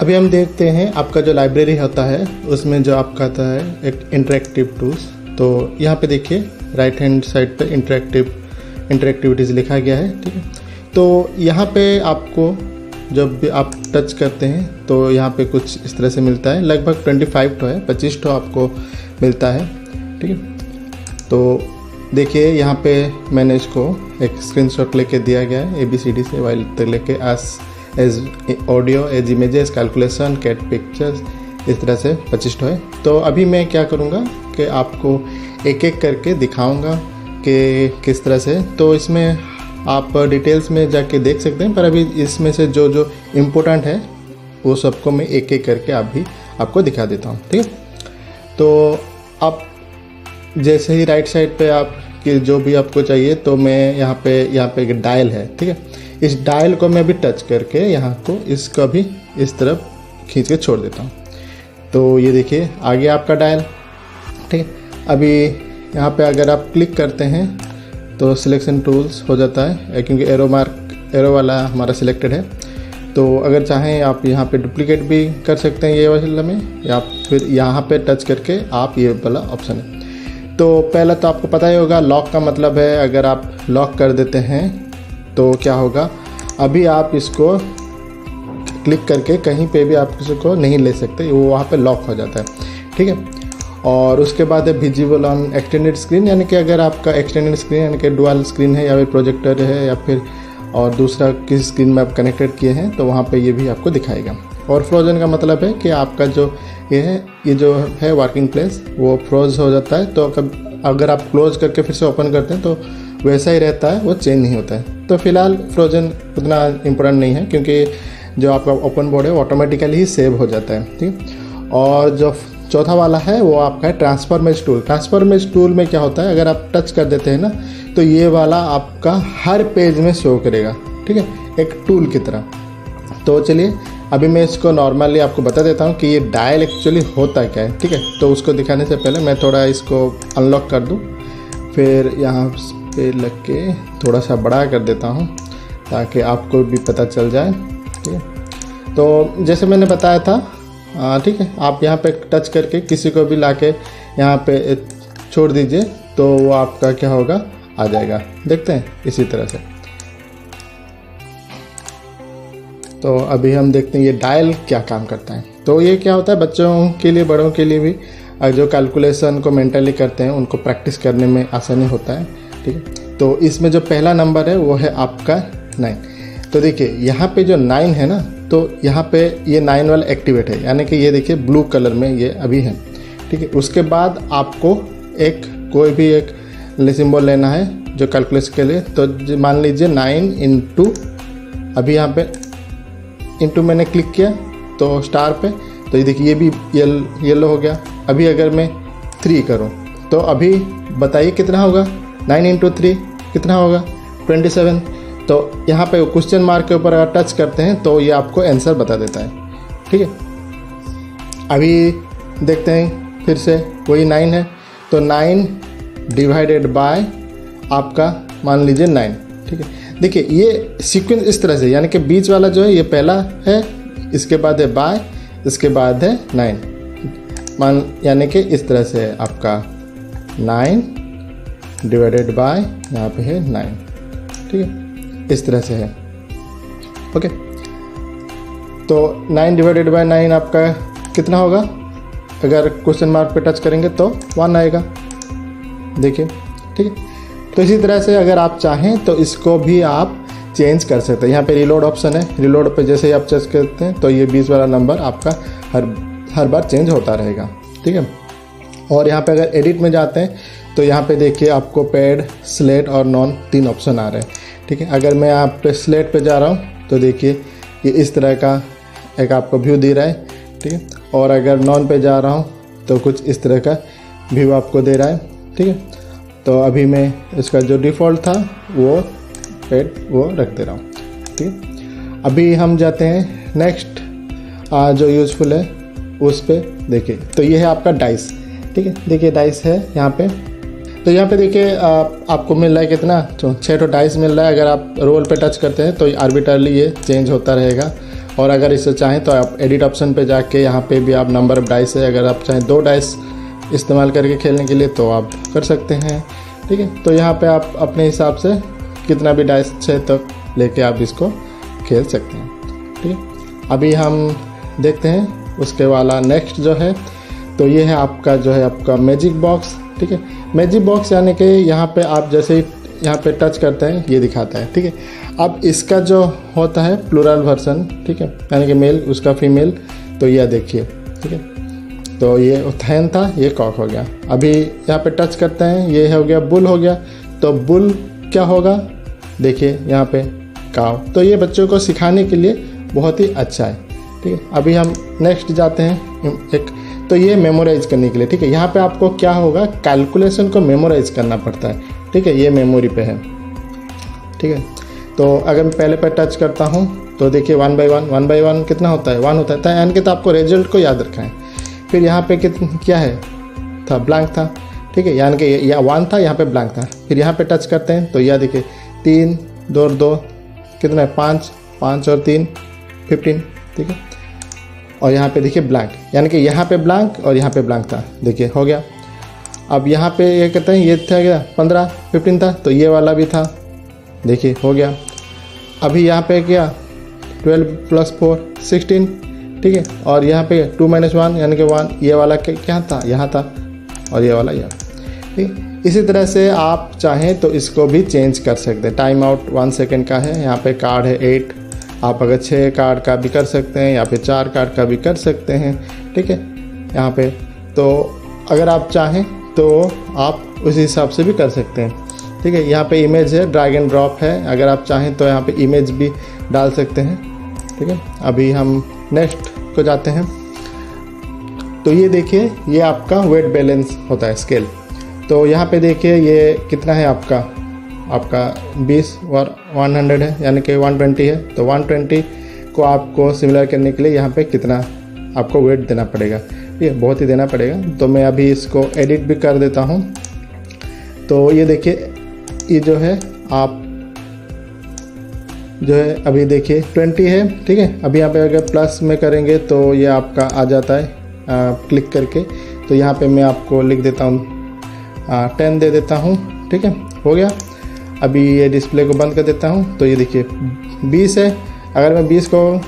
अभी हम देखते हैं आपका जो लाइब्रेरी होता है उसमें जो आपका आता है एक इंटरेक्टिव टूल्स। तो यहाँ पे देखिए राइट हैंड साइड पे इंटरेक्टिविटीज़ लिखा गया है, ठीक है। तो यहाँ पे आपको जब भी आप टच करते हैं तो यहाँ पे कुछ इस तरह से मिलता है, लगभग 25 ठो है, 25 ठो आपको मिलता है, ठीक है। तो देखिए यहाँ पे मैंने इसको एक स्क्रीनशॉट लेके दिया गया है ABCD से वाइल तक लेके as audio, as images, calculation, cat pictures, इस तरह से 25 ठो है। तो अभी मैं क्या करूँगा कि आपको एक एक करके दिखाऊंगा कि किस तरह से। तो इसमें आप डिटेल्स में जाके देख सकते हैं, पर अभी इसमें से जो जो इम्पोर्टेंट है वो सबको मैं एक एक करके आपको दिखा देता हूँ, ठीक है। तो आप जैसे ही राइट साइड पे आप कि जो भी आपको चाहिए, तो मैं यहाँ पे एक डायल है, ठीक है। इस डायल को मैं भी टच करके यहाँ को इसका भी इस तरफ खींच के छोड़ देता हूँ। तो ये देखिए आ गया आपका डायल, ठीक है। अभी यहाँ पे अगर आप क्लिक करते हैं तो सिलेक्शन टूल्स हो जाता है, क्योंकि एरो वाला हमारा सिलेक्टेड है। तो अगर चाहें आप यहाँ पे डुप्लीकेट भी कर सकते हैं ये वाला में, या फिर यहाँ पे टच करके आप ये वाला ऑप्शन है। तो पहला तो आपको पता ही होगा लॉक का मतलब है, अगर आप लॉक कर देते हैं तो क्या होगा, अभी आप इसको क्लिक करके कहीं पे भी आप इसको नहीं ले सकते, वो वहाँ पे लॉक हो जाता है, ठीक है। और उसके बाद है विजिबल ऑन एक्सटेंडेड स्क्रीन, यानी कि अगर आपका एक्सटेंडेड स्क्रीन यानी कि डुअल स्क्रीन है या फिर प्रोजेक्टर है या फिर और दूसरा किसी स्क्रीन में आप कनेक्टेड किए हैं तो वहाँ पे ये भी आपको दिखाएगा। और फ्रोजन का मतलब है कि आपका जो ये जो है वर्किंग प्लेस वो फ्रोज हो जाता है। तो अगर आप क्लोज करके फिर से ओपन करते हैं तो वैसा ही रहता है, वो चेंज नहीं होता है। तो फिलहाल फ्रोजन उतना इम्पोर्टेंट नहीं है, क्योंकि जो आपका ओपन बोर्ड है वो ऑटोमेटिकली ही सेव हो जाता है, ठीक। और जो चौथा वाला है वो आपका है ट्रांसफॉर्मेज टूल। ट्रांसफॉर्मेज टूल में क्या होता है, अगर आप टच कर देते हैं ना तो ये वाला आपका हर पेज में शो करेगा, ठीक है, एक टूल की तरह। तो चलिए अभी मैं इसको नॉर्मली आपको बता देता हूँ कि ये डायल एक्चुअली होता क्या है, ठीक है। तो उसको दिखाने से पहले मैं थोड़ा इसको अनलॉक कर दूँ, फिर यहाँ पे लग के थोड़ा सा बड़ा कर देता हूँ ताकि आपको भी पता चल जाए, ठीक है। तो जैसे मैंने बताया था, ठीक है, आप यहाँ पे टच करके किसी को भी लाके यहाँ पे छोड़ दीजिए तो वो आपका क्या होगा, आ जाएगा। देखते हैं इसी तरह से। तो अभी हम देखते हैं ये डायल क्या काम करता है। तो ये क्या होता है, बच्चों के लिए बड़ों के लिए भी जो कैलकुलेशन को मेंटली करते हैं उनको प्रैक्टिस करने में आसानी होता है, ठीक है। तो इसमें जो पहला नंबर है वो है आपका 9। तो देखिए यहाँ पे जो 9 है ना, तो यहाँ पे ये 9 वाला एक्टिवेट है, यानी कि ये देखिए ब्लू कलर में ये अभी है, ठीक है। उसके बाद आपको कोई भी एक सिंबल लेना है जो कैलकुलेशन के लिए। तो मान लीजिए 9 इंटू, अभी यहाँ पे इंटू मैंने क्लिक किया तो स्टार पे, तो ये देखिए ये भी येलो हो गया। अभी अगर मैं 3 करूँ तो अभी बताइए कितना होगा, 9 इंटू 3 कितना होगा, 27। तो यहाँ पे क्वेश्चन मार्क के ऊपर अगर टच करते हैं तो ये आपको आंसर बता देता है, ठीक है। अभी देखते हैं फिर से वही 9 है, तो 9 डिवाइडेड बाय आपका मान लीजिए 9, ठीक है। देखिए ये सीक्वेंस इस तरह से, यानी कि बीच वाला जो है ये पहला है, इसके बाद है बाय, इसके बाद है 9, यानी कि इस तरह से है आपका 9 डिवाइडेड बाय यहाँ पे है 9, ठीक है, इस तरह से है, ओके। तो 9 डिवाइडेड बाय 9 आपका कितना होगा, अगर क्वेश्चन मार्क पे टच करेंगे तो 1 आएगा, देखिए, ठीक है। तो इसी तरह से अगर आप चाहें तो इसको भी आप चेंज कर सकते हैं। यहाँ पे रिलोड ऑप्शन है, रिलोड पे जैसे ही आप टच करते हैं तो ये 20 वाला नंबर आपका हर बार चेंज होता रहेगा, ठीक है। और यहाँ पे अगर एडिट में जाते हैं तो यहाँ पे देखिए आपको पैड, स्लेट और नॉन 3 ऑप्शन आ रहे हैं, ठीक है। अगर मैं यहाँ पे स्लेट पे जा रहा हूँ तो देखिए ये इस तरह का एक आपको व्यू दे रहा है, ठीक है। और अगर नॉन पे जा रहा हूँ तो कुछ इस तरह का व्यू आपको दे रहा है, ठीक है। तो अभी मैं इसका जो डिफ़ॉल्ट था वो पैड वो रख दे रहा हूँ, ठीक है। अभी हम जाते हैं नेक्स्ट जो यूज़फुल है उस पे। देखिए तो ये है आपका डाइस, ठीक है। देखिए डाइस है यहाँ पे, तो यहाँ पे देखिए आपको मिल रहा है कितना, तो 6 डाइस मिल रहा है। अगर आप रोल पे टच करते हैं तो आर्बिट्रली ये चेंज होता रहेगा और अगर इसे चाहें तो आप एडिट ऑप्शन पे जाके यहाँ पे भी आप नंबर ऑफ डाइस है, अगर आप चाहें 2 डाइस इस्तेमाल करके खेलने के लिए तो आप कर सकते हैं। ठीक है, तो यहाँ पे आप अपने हिसाब से कितना भी डाइस है तो लेके आप इसको खेल सकते हैं। ठीक है, अभी हम देखते हैं उसके वाला नेक्स्ट जो है, तो ये है आपका जो है आपका मैजिक बॉक्स। ठीक है, मैजिक बॉक्स यानी कि यहाँ पे आप जैसे ही यहाँ पे टच करते हैं ये दिखाता है। ठीक है, अब इसका जो होता है प्लूरल वर्सन, ठीक है, यानी कि मेल उसका फीमेल, तो यह देखिए। ठीक है, तो ये उथैन था, ये कॉक हो गया। अभी यहाँ पे टच करते हैं, ये हो गया बुल हो गया, तो बुल क्या होगा देखिए यहाँ पे काव। तो ये बच्चों को सिखाने के लिए बहुत ही अच्छा है। ठीक है, अभी हम नेक्स्ट जाते हैं एक, तो ये मेमोराइज करने के लिए। ठीक है, यहाँ पे आपको क्या होगा, कैलकुलेशन को मेमोराइज करना पड़ता है। ठीक है, ये मेमोरी पे है। ठीक है, तो अगर मैं पहले पे टच करता हूँ तो देखिए 1 बाई 1 कितना होता है, 1 होता है, यानी कि तो आपको रिजल्ट को याद रखना है। फिर यहाँ पे क्या है था, ब्लैंक था। ठीक है, यानी कि यहाँ 1 था, यहाँ पे ब्लैंक था। फिर यहाँ पे टच करते हैं तो यह देखिए 3 2 2 कितना है, 5 और 3 15। ठीक है, और यहाँ पे देखिए ब्लैंक, यानी कि यहाँ पे ब्लैंक और यहाँ पे ब्लैंक था, देखिए हो गया। अब यहाँ पे ये कहते हैं ये था क्या 15 15 था, तो ये वाला भी था, देखिए हो गया। अभी यहाँ पे क्या 12 + 4 16। ठीक है, और यहाँ पे 2 - 1 यानी कि 1, ये वाला क्या था, यहाँ था, और ये वाला यहाँ। ठीक, इसी तरह से आप चाहें तो इसको भी चेंज कर सकते हैं। टाइम आउट 1 सेकेंड का है, यहाँ पे कार्ड है 8, आप अगर 6 कार्ड का भी कर सकते हैं या फिर 4 कार्ड का भी कर सकते हैं। ठीक है, यहाँ पे तो अगर आप चाहें तो आप उसी हिसाब से भी कर सकते हैं। ठीक है, यहाँ पे इमेज है, ड्रैग एंड ड्रॉप है, अगर आप चाहें तो यहाँ पे इमेज भी डाल सकते हैं। ठीक है, अभी हम नेक्स्ट को जाते हैं, तो ये देखिए ये आपका वेट बैलेंस होता है स्केल। तो यहाँ पे देखिए ये कितना है आपका 20 और 100 है, यानी कि 120 है। तो 120 को आपको सिमिलर करने के लिए यहाँ पे कितना आपको वेट देना पड़ेगा, ये बहुत ही देना पड़ेगा। तो मैं अभी इसको एडिट भी कर देता हूँ। तो ये देखिए ये जो है आप जो है अभी देखिए 20 है। ठीक है, अभी यहाँ पे अगर प्लस में करेंगे तो ये आपका आ जाता है क्लिक करके। तो यहाँ पे मैं आपको लिख देता हूँ 10 दे देता हूँ। ठीक है, हो गया। अभी ये डिस्प्ले को बंद कर देता हूँ। तो ये देखिए 20 है, अगर मैं 20 को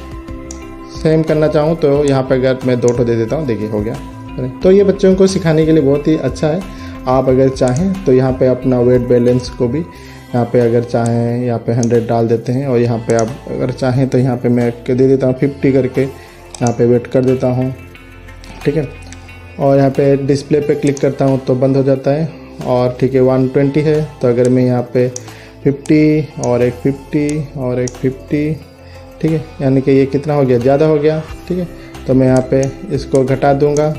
सेम करना चाहूँ तो यहाँ पे अगर मैं 2 दे देता हूँ, देखिए हो गया। तो ये बच्चों को सिखाने के लिए बहुत ही अच्छा है। आप अगर चाहें तो यहाँ पे अपना वेट बैलेंस को भी यहाँ पे अगर चाहें यहाँ पे 100 डाल देते हैं, और यहाँ पे आप अगर चाहें तो यहाँ पे मैं दे देता हूँ 50 करके, यहाँ पे वेट कर देता हूँ। ठीक है, और यहाँ पे डिस्प्ले पे क्लिक करता हूँ तो बंद हो जाता है। और ठीक है 120 है, तो अगर मैं यहाँ पे 50 और एक 50 और एक 50, ठीक है, यानी कि ये कितना हो गया, ज़्यादा हो गया। ठीक है, तो मैं यहाँ पे इसको घटा दूंगा।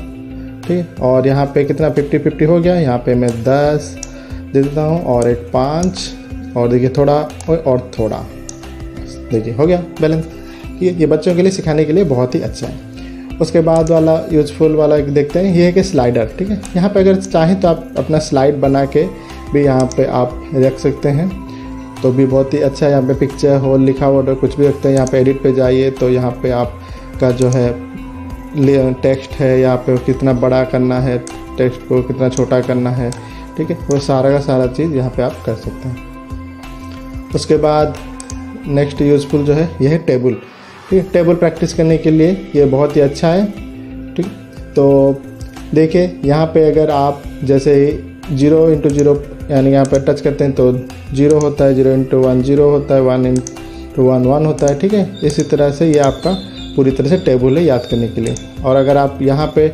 ठीक है, और यहाँ पे कितना 50 हो गया, यहाँ पे मैं 10 दे देता हूँ और एक 5, और देखिए थोड़ा और थोड़ा, देखिए हो गया बैलेंस। ये बच्चों के लिए सिखाने के लिए बहुत ही अच्छा है। उसके बाद वाला यूजफुल वाला देखते हैं, ये है कि स्लाइडर। ठीक है, यहाँ पे अगर चाहें तो आप अपना स्लाइड बना के भी यहाँ पे आप रख सकते हैं, तो भी बहुत ही अच्छा है। यहाँ पे पिक्चर होल लिखा हुआ कुछ भी रखते हैं। यहाँ पे एडिट पे जाइए तो यहाँ पे आपका जो है टेक्स्ट है, यहाँ पे कितना बड़ा करना है, टेक्स्ट को कितना छोटा करना है। ठीक है, वो सारा का सारा चीज़ यहाँ पे आप कर सकते हैं। उसके बाद नेक्स्ट यूज़फुल जो है ये है टेबल। ठीक है, टेबल प्रैक्टिस करने के लिए ये बहुत ही अच्छा है। ठीक, तो देखिए यहाँ पे अगर आप जैसे 0 × 0 यानी यहाँ पर टच करते हैं तो 0 होता है, 0 × 1 0 होता है, 1 × 1 1 होता है। ठीक है, इसी तरह से ये आपका पूरी तरह से टेबल है याद करने के लिए। और अगर आप यहाँ पे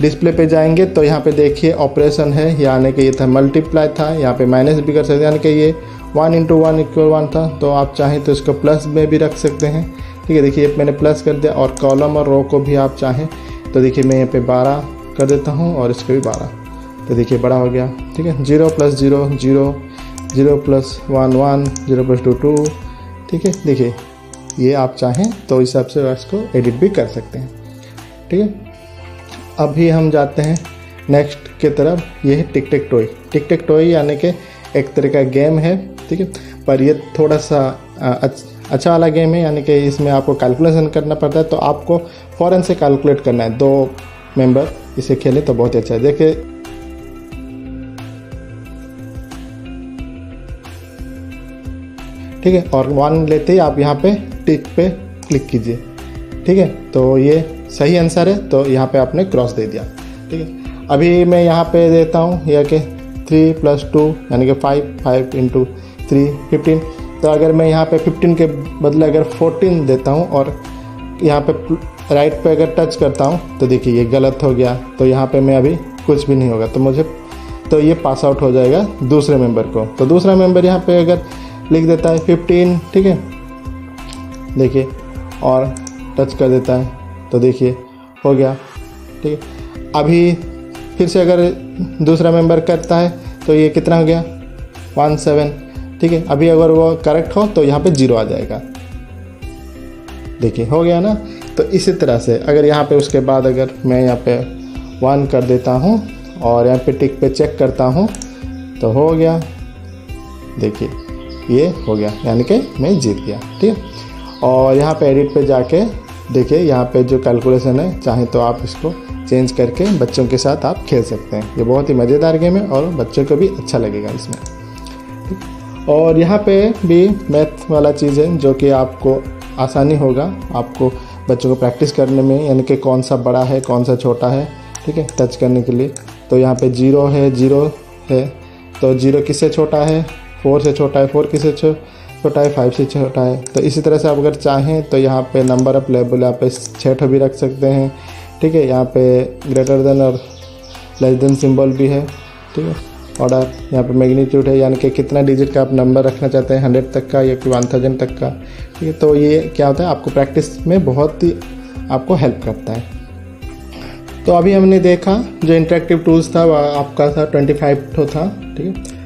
डिस्प्ले पे जाएंगे तो यहाँ पे देखिए ऑपरेशन है, यानी कि ये था मल्टीप्लाई था, यहाँ पे माइनस भी कर सकते हैं, यानी कि ये 1 × 1 = 1 था। तो आप चाहें तो इसको प्लस में भी रख सकते हैं। ठीक है, देखिए मैंने प्लस कर दिया। और कॉलम और रो को भी आप चाहें तो देखिए मैं यहाँ पे 12 कर देता हूँ और इसको भी 12, तो देखिए बड़ा हो गया। ठीक है, 0 + 0 0, 0 + 1 1, 0 + 2 2। ठीक है, देखिए ये आप चाहें तो इस हिसाब से इसको एडिट भी कर सकते हैं। ठीक है, अभी हम जाते हैं नेक्स्ट की तरफ। ये है टिक टेक टॉय। टिक टेक टॉय यानी कि एक तरह का गेम है। ठीक है, पर ये थोड़ा सा अच्छा वाला गेम है, यानी कि इसमें आपको कैलकुलेशन करना पड़ता है, तो आपको फ़ौरन से कैलकुलेट करना है। 2 मेंबर इसे खेले तो बहुत ही अच्छा है। देखिए ठीक है, और 1 लेते ही आप यहाँ पे टिक पे क्लिक कीजिए। ठीक है, तो ये सही आंसर है, तो यहाँ पे आपने क्रॉस दे दिया। ठीक है, अभी मैं यहाँ पे देता हूँ यह कि 3 + 2 यानी कि 5 × 3 15। तो अगर मैं यहाँ पे 15 के बदले अगर 14 देता हूँ और यहाँ पे राइट पे अगर टच करता हूँ तो देखिए ये गलत हो गया, तो यहाँ पे मैं अभी कुछ भी नहीं होगा, तो ये पास आउट हो जाएगा दूसरे मेंबर को। तो दूसरा मेंबर यहाँ पे अगर लिख देता है 15, ठीक है, देखिए, और टच कर देता है तो देखिए हो गया। ठीक है, अभी फिर से अगर दूसरा मेंबर करता है तो ये कितना हो गया 17। ठीक है, अभी अगर वो करेक्ट हो तो यहाँ पे 0 आ जाएगा। देखिए हो गया ना। तो इसी तरह से अगर यहाँ पे उसके बाद अगर मैं यहाँ पे 1 कर देता हूँ और यहाँ पे टिक पे चेक करता हूँ तो हो गया। देखिए ये हो गया, यानी कि मैं जीत गया। ठीक है, और यहाँ पे एडिट पे जाके देखिए यहाँ पे जो कैलकुलेशन है, चाहे तो आप इसको चेंज करके बच्चों के साथ आप खेल सकते हैं। ये बहुत ही मज़ेदार गेम है और बच्चों को भी अच्छा लगेगा इसमें। और यहाँ पे भी मैथ वाला चीज़ है जो कि आपको आसानी होगा आपको बच्चों को प्रैक्टिस करने में, यानी कि कौन सा बड़ा है कौन सा छोटा है। ठीक है, टच करने के लिए तो यहाँ पे 0 है, तो 0 किससे छोटा है, 4 से छोटा है, 4 किससे छोटा है, 5 से छोटा है। तो इसी तरह से आप अगर चाहें तो यहाँ पे नंबर ऑफ लेवल यहाँ पे 6 भी रख सकते हैं। ठीक है, यहाँ पे ग्रेटर देन और लेस देन सिंबल भी है। ठीक है, और यहाँ पे मैग्नीट्यूड है, यानी कि कितना डिजिट का आप नंबर रखना चाहते हैं, 100 तक का या फिर 1000 तक का। ठीक है, तो ये क्या होता है आपको प्रैक्टिस में बहुत ही आपको हेल्प करता है। तो अभी हमने देखा जो इंटरेक्टिव टूल्स था वह आपका था 25 था। ठीक है,